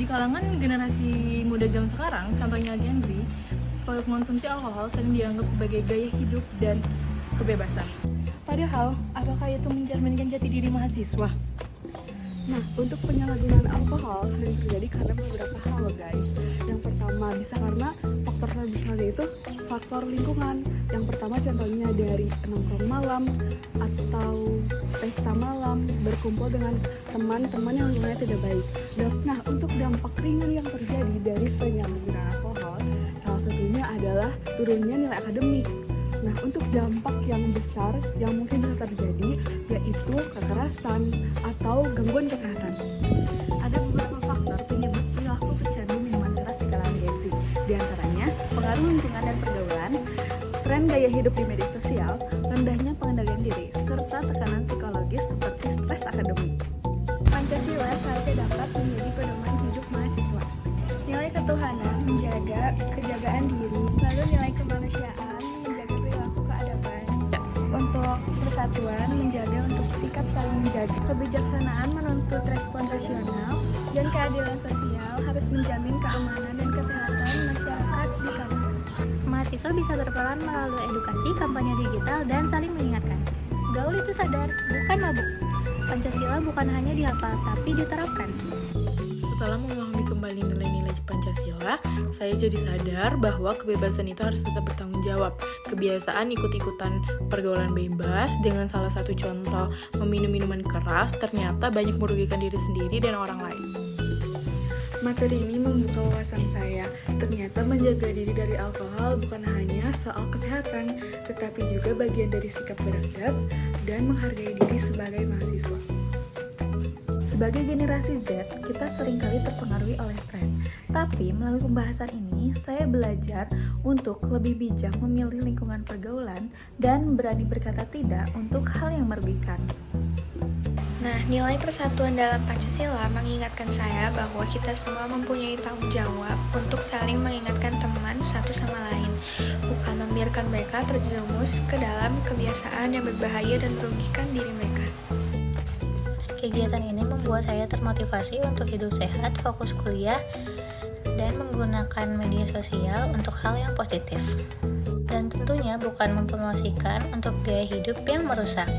kalangan generasi muda zaman sekarang, contohnya Gen Z, konsumsi alkohol sering dianggap sebagai gaya hidup dan kebebasan. Padahal, apakah itu mencerminkan jati diri mahasiswa? Nah, untuk penyalahgunaan alkohol sering terjadi karena beberapa hal loh guys. Yang pertama bisa karena faktor terbesarnya itu faktor lingkungan. Yang pertama contohnya dari nongkrong malam atau pesta malam, berkumpul dengan teman-teman yang lingkungannya tidak baik. Nah, untuk dampak ringan yang terjadi dari penyalahgunaan alkohol, salah satunya adalah turunnya nilai akademik. Nah, untuk dampak yang besar yang mungkin bisa terjadi yaitu kekerasan atau gangguan kesehatan. Ada beberapa faktor penyebab perilaku pecandu minuman keras di kalangan Gen Z. Di antaranya pengaruh lingkungan dan pergaulan, tren gaya hidup di media sosial, rendahnya pengendalian diri, serta tekanan psikologis seperti stres akademik. Pancasila seharusnya dapat menjadi pedoman hidup mahasiswa. Nilai ketuhanan menjaga kejagaan diri, lalu nilai kemanusiaan menjaga perilaku keadaban. Untuk persatuan menjaga untuk sikap saling menjaga. Kebijaksanaan menuntut respon rasional dan keadilan sosial harus menjamin keamanan dan kesehatan masyarakat di kampus. Mahasiswa bisa berperan melalui edukasi, kampanye digital, dan saling mengingatkan. Gaul itu sadar, bukan mabuk. Pancasila bukan hanya dihafal, tapi diterapkan. Setelah memahami kembali nilai-nilai Pancasila, saya jadi sadar bahwa kebebasan itu harus tetap bertanggung jawab. Kebiasaan ikut-ikutan pergaulan bebas dengan salah satu contoh meminum minuman keras ternyata banyak merugikan diri sendiri dan orang lain. Materi ini membuka wawasan saya. Ternyata menjaga diri dari alkohol bukan hanya soal kesehatan, tetapi juga bagian dari sikap beradab dan menghargai diri sebagai mahasiswa. Sebagai generasi Z, kita seringkali terpengaruhi oleh tren. Tapi melalui pembahasan ini, saya belajar untuk lebih bijak memilih lingkungan pergaulan dan berani berkata tidak untuk hal yang merugikan. Nah, nilai persatuan dalam Pancasila mengingatkan saya bahwa kita semua mempunyai tanggung jawab untuk saling mengingatkan teman satu sama lain, bukan membiarkan mereka terjerumus ke dalam kebiasaan yang berbahaya dan merugikan diri mereka. Kegiatan ini membuat saya termotivasi untuk hidup sehat, fokus kuliah, dan menggunakan media sosial untuk hal yang positif. Dan tentunya bukan mempromosikan untuk gaya hidup yang merusak.